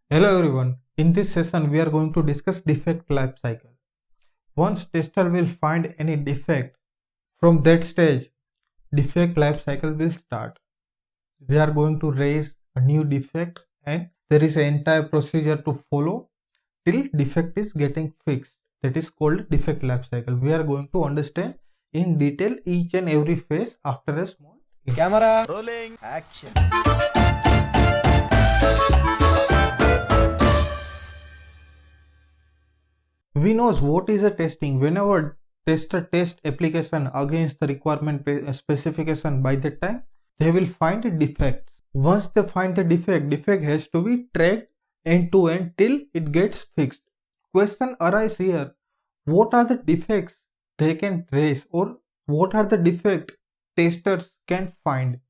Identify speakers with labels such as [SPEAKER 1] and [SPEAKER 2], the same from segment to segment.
[SPEAKER 1] Hello everyone. In this session we are going to discuss defect life cycle. Once tester will find any defect, from that stage defect life cycle will start. They are going to raise a new defect and there is an entire procedure to follow till defect is getting fixed. That is called defect life cycle. We are going to understand in detail each and every phase after a small
[SPEAKER 2] Camera rolling action.
[SPEAKER 1] We knows what is a testing. Whenever tester test application against the requirement specification, by that time they will find a defect. Once they find the defect has to be tracked end to end till it gets fixed. Question arise here, what are the defects they can trace, or what are the defect testers can find?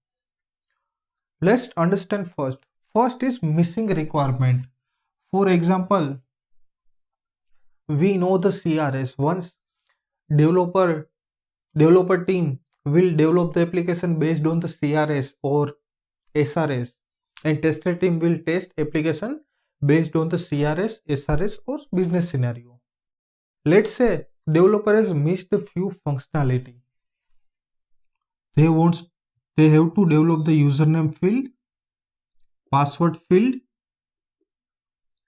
[SPEAKER 1] Let's understand first. First is missing requirement. For example, we know the CRS. Once developer team will develop the application based on the CRS or SRS, and tester team will test application based on the CRS, SRS or business scenario. Let's say developer has missed a few functionality. They have to develop the username field, password field,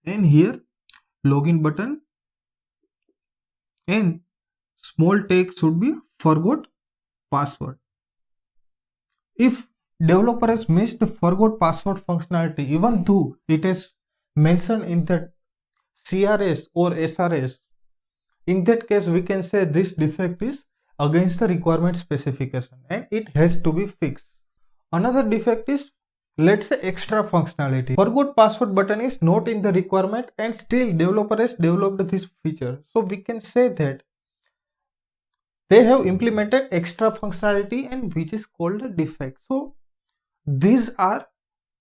[SPEAKER 1] and here login button, and small text should be forgot password. If developer has missed the forgot password functionality, even though it is mentioned in the CRS or SRS, in that case we can say this defect is against the requirement specification and it has to be fixed. Another defect is, let's say, extra functionality. Forgot password button is not in the requirement and still developer has developed this feature. So we can say that they have implemented extra functionality and which is called a defect. So these are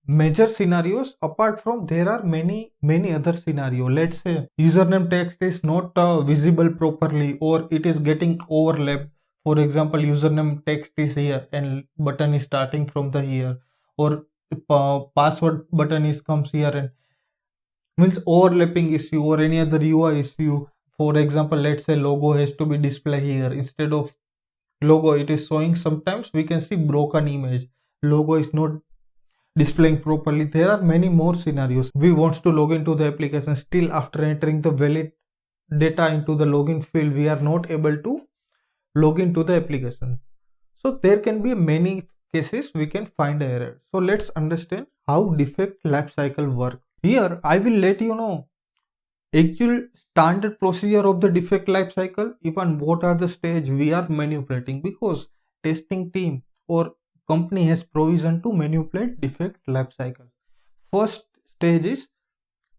[SPEAKER 1] major scenarios. Apart from, there are many other scenarios. Let's say username text is not visible properly, or it is getting overlapped. For example, username text is here and button is starting from the here, or password button is comes here, and means overlapping issue or any other UI issue. For example, let's say logo has to be displayed here instead of logo it is showing. Sometimes we can see broken image, logo is not displaying properly. There are many more scenarios. We want to log into the application, still after entering the valid data into the login field we are not able to log into the application. So there can be many cases we can find error. So let's understand how defect lifecycle work. Here I will let you know actual standard procedure of the defect lifecycle, even what are the stage we are manipulating, because testing team or company has provision to manipulate defect lifecycle. First stage is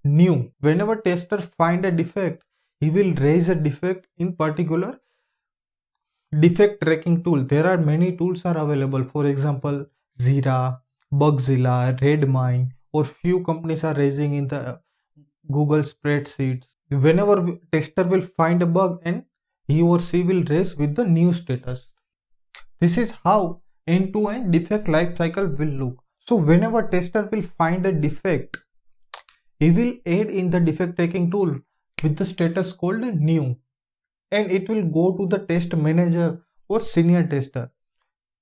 [SPEAKER 1] new. Whenever tester find a defect, he will raise a defect in particular defect tracking tool. There are many tools are available. For example, Zira, Bugzilla, Redmine, or few companies are raising in the Google spreadsheets. Whenever tester will find a bug, and he or she will raise with the new status. This is how end-to-end defect lifecycle will look. So whenever tester will find a defect, he will add in the defect tracking tool with the status called new, and it will go to the test manager or senior tester.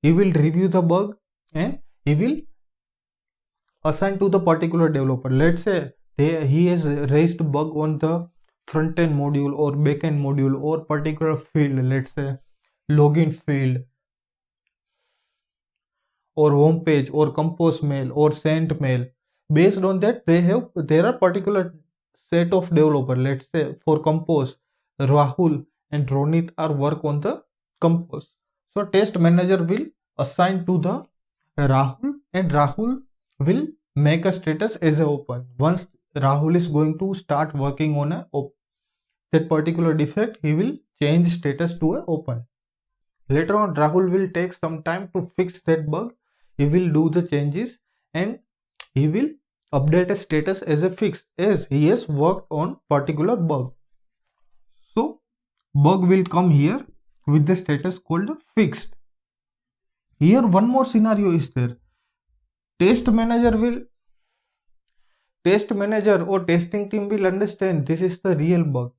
[SPEAKER 1] He will review the bug and he will assign to the particular developer. Let's say he has raised bug on the front end module or back end module or particular field, let's say login field or home page or compose mail or sent mail. Based on that, there are particular set of developer. Let's say for compose, Rahul and Ronit are work on the compose. So test manager will assign to the Rahul, and Rahul will make a status as a open. Once Rahul is going to start working on that particular defect, he will change status to a open. Later on, Rahul will take some time to fix that bug. He will do the changes and he will update a status as a fix, as he has worked on particular bug. So bug will come here with the status called fixed. Here one more scenario is there. Test manager test manager or testing team will understand this is the real bug.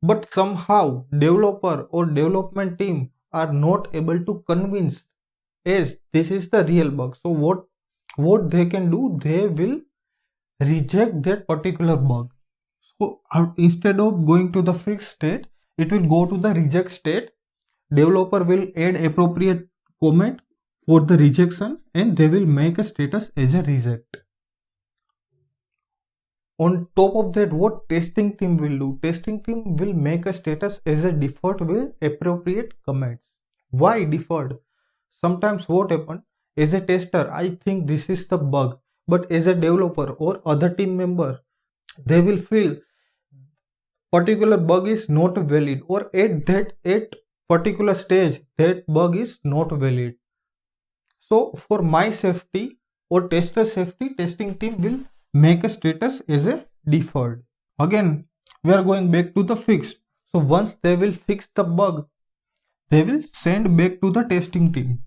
[SPEAKER 1] But somehow developer or development team are not able to convince yes this is the real bug. So what they can do, they will reject that particular bug. So instead of going to the fixed state, it will go to the reject state. Developer will add appropriate comment for the rejection and they will make a status as a reject. On top of that, what testing team will do? Testing team will make a status as a deferred with appropriate comments. Why deferred? Sometimes what happen, as a tester, I think this is the bug, but as a developer or other team member, they will feel particular bug is not valid, or at particular stage that bug is not valid. So for my safety or tester safety, testing team will make a status as a deferred. Again, we are going back to the fixed. So once they will fix the bug, they will send back to the testing team.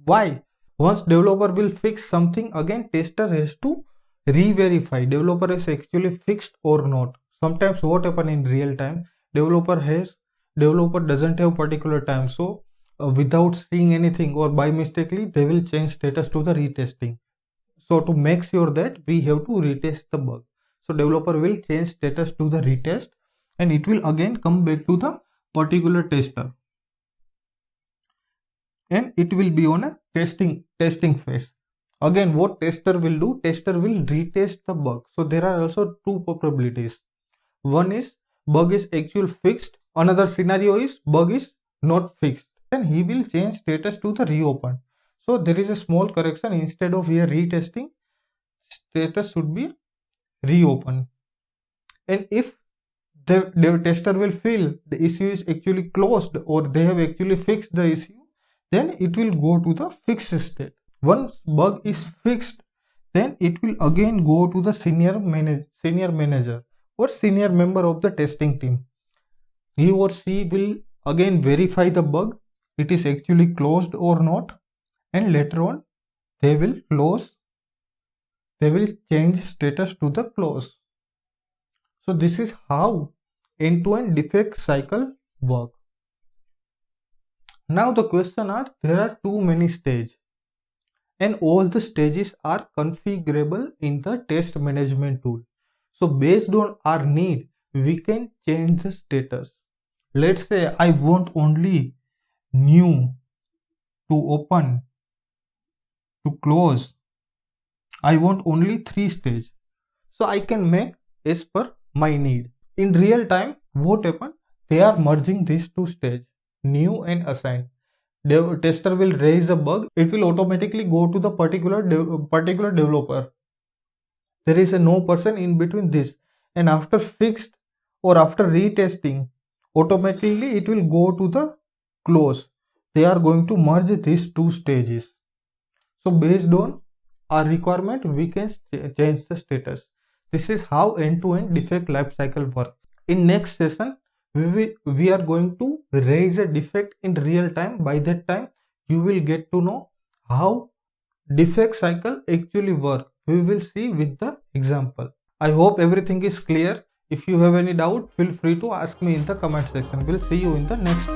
[SPEAKER 1] Why? Once developer will fix something, again tester has to re-verify developer is actually fixed or not. Sometimes what happen in real time, developer doesn't have particular time, so without seeing anything or by mistakenly they will change status to the retesting. So to make sure that we have to retest the bug, so developer will change status to the retest and it will again come back to the particular tester and it will be on a testing phase. Again, what tester will do, tester will retest the bug. So there are also two probabilities. One is bug is actually fixed, another scenario is bug is not fixed, then he will change status to the reopen. So there is a small correction, instead of here retesting, status should be reopen. And if the tester will feel the issue is actually closed or they have actually fixed the issue, then it will go to the fixed state. Once bug is fixed, then it will again go to the senior manager or senior member of the testing team. He or she will again verify the bug, it is actually closed or not, and later on they will change status to the close. So this is how end-to-end defect cycle work. Now the question are, there are too many stages and all the stages are configurable in the test management tool. So based on our need, we can change the status. Let's say I want only new to open to close. I want only 3 stages. So I can make as per my need. In real time, what happen? They are merging these 2 stages, new and assigned. Tester will raise a bug, it will automatically go to the particular developer. There is no person in between this, and after fixed or after retesting, automatically it will go to the close. They are going to merge these 2 stages. So based on our requirement, we can change the status. This is how end-to-end defect lifecycle works. In next session, we are going to raise a defect in real time. By that time, you will get to know how defect cycle actually work. We will see with the example. I hope everything is clear. If you have any doubt, feel free to ask me in the comment section. We'll see you in the next